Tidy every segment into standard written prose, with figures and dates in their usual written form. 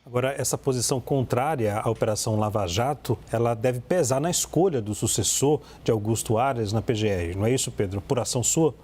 Agora, essa posição contrária à Operação Lava Jato, ela deve pesar na escolha do sucessor de Augusto Aras na PGR, não é isso, Pedro? Por ação sua?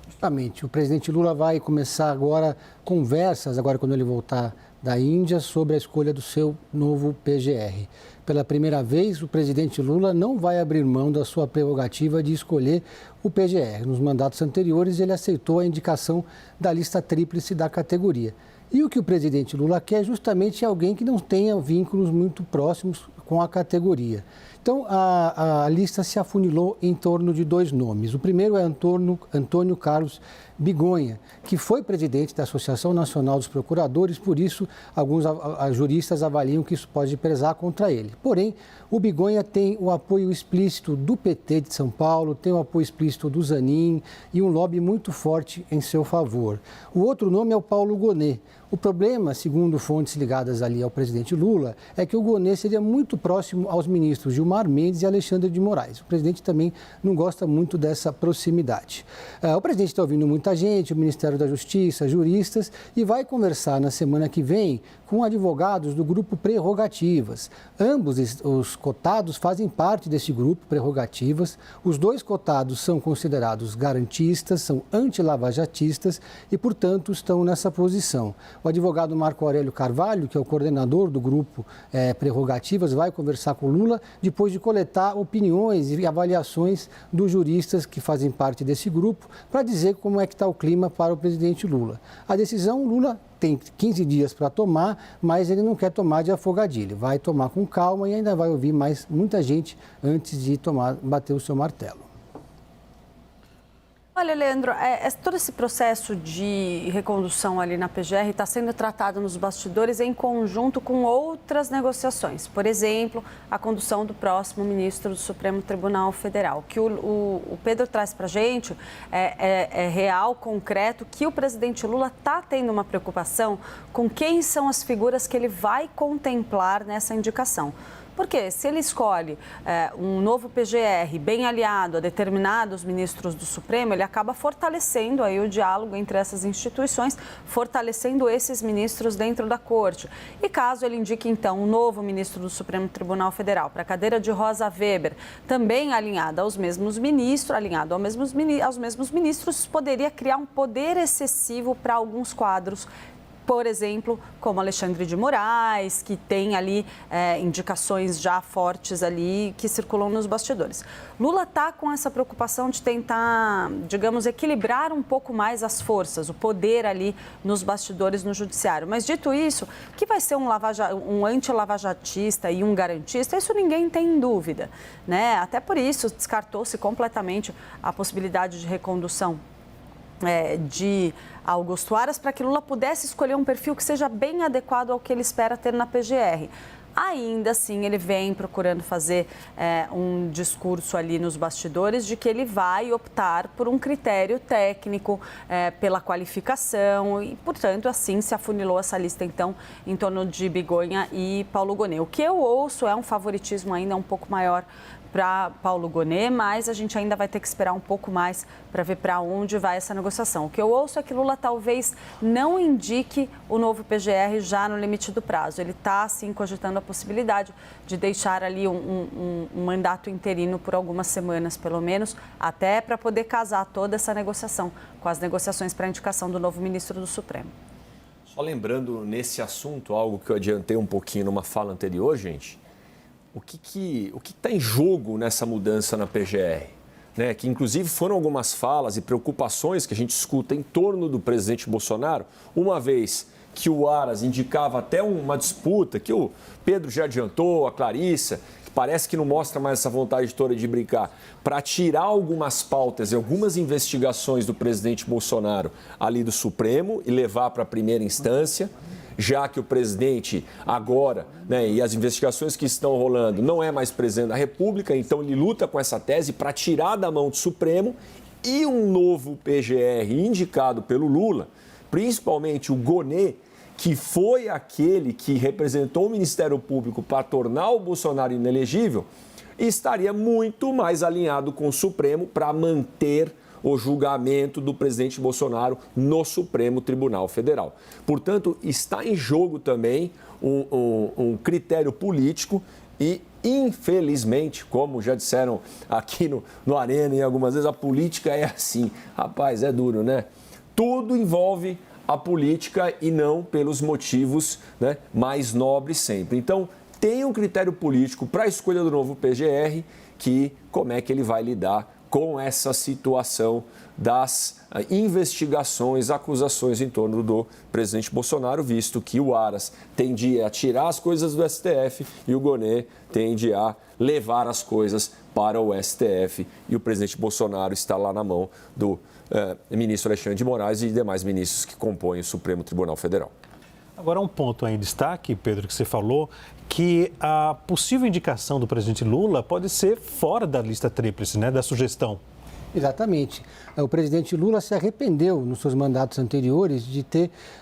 Justamente, o presidente Lula vai começar agora conversas, agora quando ele voltar da Índia, sobre a escolha do seu novo PGR. Pela primeira vez, o presidente Lula não vai abrir mão da sua prerrogativa de escolher o PGR. Nos mandatos anteriores, ele aceitou a indicação da lista tríplice da categoria. E o que o presidente Lula quer justamente é alguém que não tenha vínculos muito próximos com a categoria. Então, a lista se afunilou em torno de dois nomes. O primeiro é Antônio Carlos Bigonha, que foi presidente da Associação Nacional dos Procuradores, por isso alguns juristas avaliam que isso pode pesar contra ele. Porém, o Bigonha tem o apoio explícito do PT de São Paulo, tem o apoio explícito do Zanin e um lobby muito forte em seu favor. O outro nome é o Paulo Gonet. O problema, segundo fontes ligadas ali ao presidente Lula, é que o Gonet seria muito próximo aos ministros Gilmar Mendes e Alexandre de Moraes. O presidente também não gosta muito dessa proximidade. O presidente está ouvindo muita gente, o Ministério da Justiça, juristas, e vai conversar na semana que vem com advogados do grupo Prerrogativas. Ambos os cotados fazem parte desse grupo Prerrogativas. Os dois cotados são considerados garantistas, são antilavajatistas e, portanto, estão nessa posição. O advogado Marco Aurélio Carvalho, que é o coordenador do grupo Prerrogativas, vai conversar com Lula depois de coletar opiniões e avaliações dos juristas que fazem parte desse grupo para dizer como é que está o clima para o presidente Lula. A decisão, Lula tem 15 dias para tomar, mas ele não quer tomar de afogadilho. Vai tomar com calma e ainda vai ouvir muita gente antes de bater o seu martelo. Olha, Leandro, todo esse processo de recondução ali na PGR está sendo tratado nos bastidores em conjunto com outras negociações. Por exemplo, a condução do próximo ministro do Supremo Tribunal Federal. O que o Pedro traz para a gente é real, concreto, que o presidente Lula está tendo uma preocupação com quem são as figuras que ele vai contemplar nessa indicação. Porque se ele escolhe um novo PGR bem aliado a determinados ministros do Supremo, ele acaba fortalecendo aí o diálogo entre essas instituições, fortalecendo esses ministros dentro da Corte. E caso ele indique, então, um novo ministro do Supremo Tribunal Federal para a cadeira de Rosa Weber, também alinhado aos mesmos ministros, aos mesmos ministros, poderia criar um poder excessivo para alguns quadros. Por exemplo, como Alexandre de Moraes, que tem ali indicações já fortes ali que circulam nos bastidores. Lula está com essa preocupação de tentar, digamos, equilibrar um pouco mais as forças, o poder ali nos bastidores no judiciário. Mas dito isso, que vai ser um anti-lavajatista e um garantista, isso ninguém tem dúvida, né? Até por isso descartou-se completamente a possibilidade de recondução de Augusto Aras para que Lula pudesse escolher um perfil que seja bem adequado ao que ele espera ter na PGR. Ainda assim, ele vem procurando fazer um discurso ali nos bastidores de que ele vai optar por um critério técnico, pela qualificação e, portanto, assim se afunilou essa lista, então, em torno de Bigonha e Paulo Gonet. O que eu ouço é um favoritismo ainda um pouco maior para Paulo Gonet, mas a gente ainda vai ter que esperar um pouco mais para ver para onde vai essa negociação. O que eu ouço é que Lula talvez não indique o novo PGR já no limite do prazo. Ele está, sim, cogitando a possibilidade de deixar ali um mandato interino por algumas semanas, pelo menos, até para poder casar toda essa negociação com as negociações para a indicação do novo ministro do Supremo. Só lembrando nesse assunto, algo que eu adiantei um pouquinho numa fala anterior, gente, o que está em jogo nessa mudança na PGR? Né? Que, inclusive, foram algumas falas e preocupações que a gente escuta em torno do presidente Bolsonaro, uma vez que o Aras indicava até uma disputa, que o Pedro já adiantou, a Clarissa, que parece que não mostra mais essa vontade toda de brincar, para tirar algumas pautas e algumas investigações do presidente Bolsonaro ali do Supremo e levar para a primeira instância, já que o presidente agora, né, e as investigações que estão rolando, não é mais presidente da República, então ele luta com essa tese para tirar da mão do Supremo e um novo PGR indicado pelo Lula, principalmente o Gonet, que foi aquele que representou o Ministério Público para tornar o Bolsonaro inelegível, estaria muito mais alinhado com o Supremo para manter o julgamento do presidente Bolsonaro no Supremo Tribunal Federal. Portanto, está em jogo também um critério político e, infelizmente, como já disseram aqui no Arena e algumas vezes, a política é assim. Rapaz, é duro, né? Tudo envolve a política e não pelos motivos, né, mais nobres sempre. Então, tem um critério político para a escolha do novo PGR, que como é que ele vai lidar com essa situação das investigações, acusações em torno do presidente Bolsonaro, visto que o Aras tende a tirar as coisas do STF e o Gonê tende a levar as coisas para o STF. E o presidente Bolsonaro está lá na mão do ministro Alexandre de Moraes e demais ministros que compõem o Supremo Tribunal Federal. Agora, um ponto em destaque, Pedro, que você falou, que a possível indicação do presidente Lula pode ser fora da lista tríplice, né, da sugestão. Exatamente. O presidente Lula se arrependeu nos seus mandatos anteriores de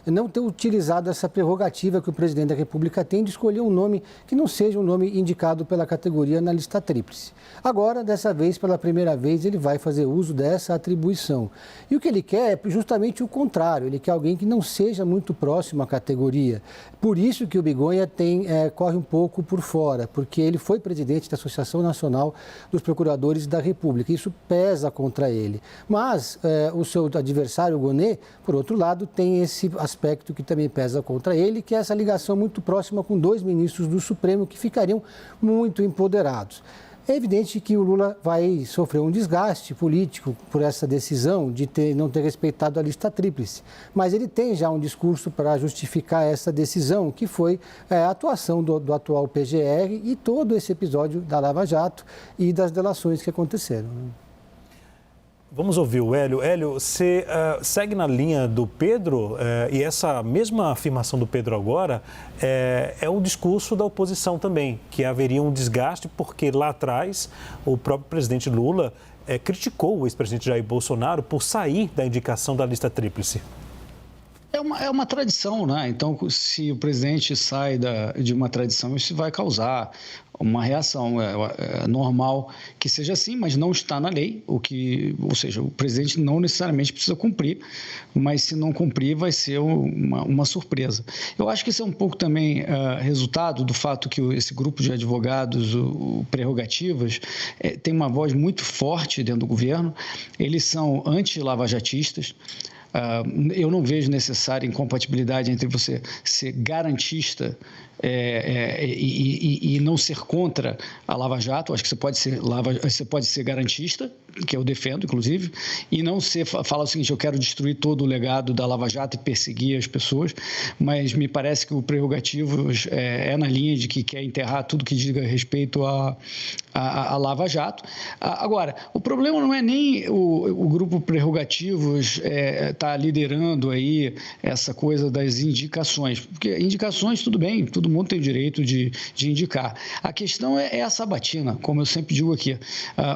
não ter utilizado essa prerrogativa que o presidente da República tem de escolher um nome que não seja um nome indicado pela categoria na lista tríplice. Agora, dessa vez, pela primeira vez, ele vai fazer uso dessa atribuição. E o que ele quer é justamente o contrário. Ele quer alguém que não seja muito próximo à categoria. Por isso que o Bigonha corre um pouco por fora, porque ele foi presidente da Associação Nacional dos Procuradores da República. Isso pesa contra ele. Mas o seu adversário, o Gonê, por outro lado, tem esse aspecto que também pesa contra ele, que é essa ligação muito próxima com 2 ministros do Supremo que ficariam muito empoderados. É evidente que o Lula vai sofrer um desgaste político por essa decisão de não ter respeitado a lista tríplice, mas ele tem já um discurso para justificar essa decisão, que foi a atuação do atual PGR e todo esse episódio da Lava Jato e das delações que aconteceram. Vamos ouvir o Hélio. Hélio, você segue na linha do Pedro e essa mesma afirmação do Pedro agora é o discurso da oposição também, que haveria um desgaste porque lá atrás o próprio presidente Lula criticou o ex-presidente Jair Bolsonaro por sair da indicação da lista tríplice. É uma tradição, né? Então, se o presidente sai de uma tradição, isso vai causar uma reação. É normal que seja assim, mas não está na lei, ou seja, o presidente não necessariamente precisa cumprir, mas se não cumprir vai ser uma surpresa. Eu acho que isso é um pouco também resultado do fato que esse grupo de advogados, o Prerrogativas, tem uma voz muito forte dentro do governo, eles são anti-lavajatistas. Eu não vejo necessária incompatibilidade entre você ser garantista e não ser contra a Lava Jato. Acho que você pode ser garantista, que eu defendo, inclusive, e não falar o seguinte: eu quero destruir todo o legado da Lava Jato e perseguir as pessoas, mas me parece que o Prerrogativos é na linha de que quer enterrar tudo que diga respeito à Lava Jato. Agora, o problema não é nem o grupo Prerrogativos está liderando aí essa coisa das indicações, porque indicações, tudo bem, todo mundo tem o direito de indicar. A questão é a sabatina, como eu sempre digo aqui.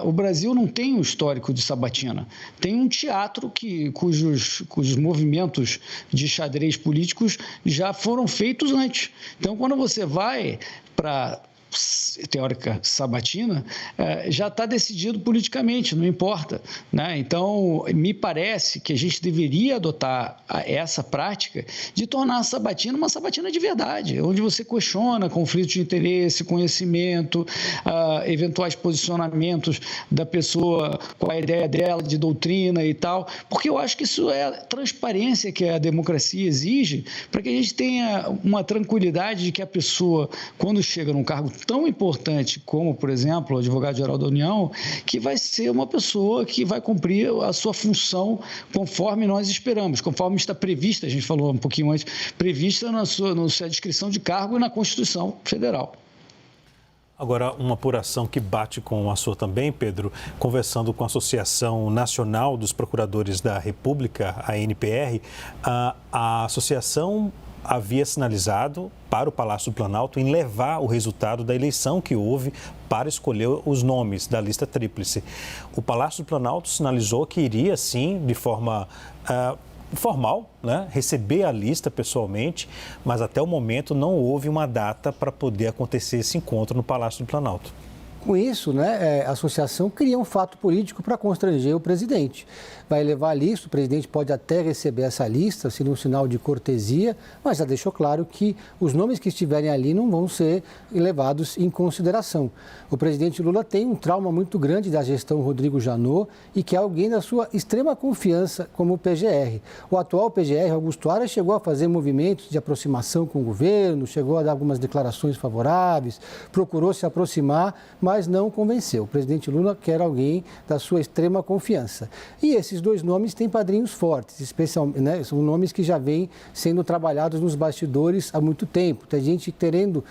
O Brasil não tem um histórico de sabatina. Tem um teatro cujos movimentos de xadrez políticos já foram feitos antes. Então, quando você vai para teórica sabatina, já está decidido politicamente, não importa, né? Então, me parece que a gente deveria adotar essa prática de tornar a sabatina uma sabatina de verdade, onde você questiona conflito de interesse, conhecimento, eventuais posicionamentos da pessoa, qual é a ideia dela de doutrina e tal, porque eu acho que isso é a transparência que a democracia exige para que a gente tenha uma tranquilidade de que a pessoa, quando chega num cargo tão importante como, por exemplo, o advogado-geral da União, que vai ser uma pessoa que vai cumprir a sua função conforme nós esperamos, conforme está prevista, a gente falou um pouquinho antes, prevista na sua descrição de cargo e na Constituição Federal. Agora, uma apuração que bate com a sua também, Pedro, conversando com a Associação Nacional dos Procuradores da República, a ANPR, a associação havia sinalizado para o Palácio do Planalto em levar o resultado da eleição que houve para escolher os nomes da lista tríplice. O Palácio do Planalto sinalizou que iria, sim, de forma formal, né, receber a lista pessoalmente, mas até o momento não houve uma data para poder acontecer esse encontro no Palácio do Planalto. Com isso, né, a associação cria um fato político para constranger o presidente. Vai levar a lista, o presidente pode até receber essa lista, sendo um sinal de cortesia, mas já deixou claro que os nomes que estiverem ali não vão ser levados em consideração. O presidente Lula tem um trauma muito grande da gestão Rodrigo Janot e que é alguém da sua extrema confiança como o PGR. O atual PGR, Augusto Aras, chegou a fazer movimentos de aproximação com o governo, chegou a dar algumas declarações favoráveis, procurou se aproximar, mas não convenceu. O presidente Lula quer alguém da sua extrema confiança. E esses dois nomes têm padrinhos fortes, especialmente, né, são nomes que já vêm sendo trabalhados nos bastidores há muito tempo. Tem gente querendo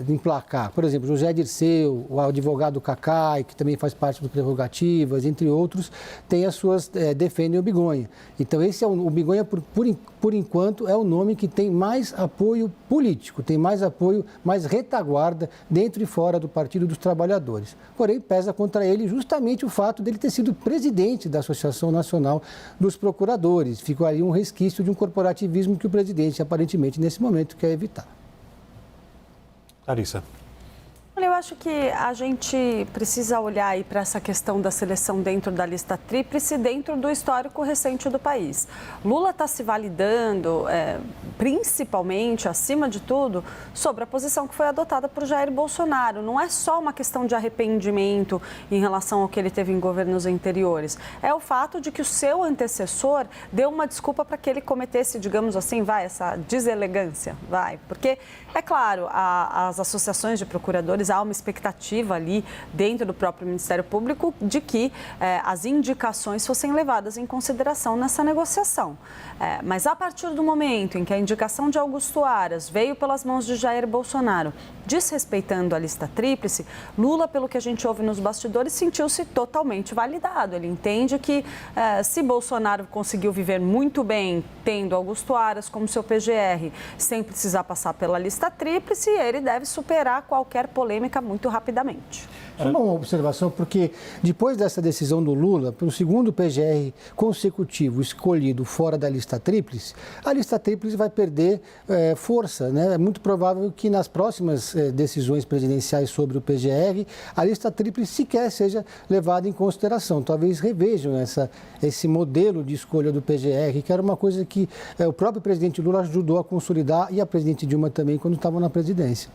emplacar, por exemplo, José Dirceu, o advogado Cacai, que também faz parte do Prerrogativas, entre outros, tem as suas, defendem o Bigonha. Então, esse é o Bigonha, por enquanto, é o nome que tem mais apoio político, tem mais apoio, mais retaguarda dentro e fora do Partido dos Trabalhadores. Porém, pesa contra ele justamente o fato dele ter sido presidente da Associação Nacional dos Procuradores. Ficou ali um resquício de um corporativismo que o presidente, aparentemente, nesse momento, quer evitar. Larissa. Eu acho que a gente precisa olhar aí para essa questão da seleção dentro da lista tríplice, dentro do histórico recente do país. Lula está se validando, principalmente, acima de tudo, sobre a posição que foi adotada por Jair Bolsonaro. Não é só uma questão de arrependimento em relação ao que ele teve em governos anteriores. É o fato de que o seu antecessor deu uma desculpa para que ele cometesse, digamos assim, essa deselegância, Porque, é claro, as associações de procuradores, há uma expectativa ali dentro do próprio Ministério Público de que as indicações fossem levadas em consideração nessa negociação. Mas a partir do momento em que a indicação de Augusto Aras veio pelas mãos de Jair Bolsonaro, desrespeitando a lista tríplice, Lula, pelo que a gente ouve nos bastidores, sentiu-se totalmente validado. Ele entende que se Bolsonaro conseguiu viver muito bem tendo Augusto Aras como seu PGR, sem precisar passar pela lista tríplice, ele deve superar qualquer polêmica muito rapidamente. Só uma observação, porque depois dessa decisão do Lula, pelo segundo PGR consecutivo escolhido fora da lista tríplice, a lista tríplice vai perder força, né? É muito provável que nas próximas decisões presidenciais sobre o PGR, a lista tríplice sequer seja levada em consideração. Talvez revejam esse modelo de escolha do PGR, que era uma coisa que o próprio presidente Lula ajudou a consolidar e a presidente Dilma também, quando estavam na presidência.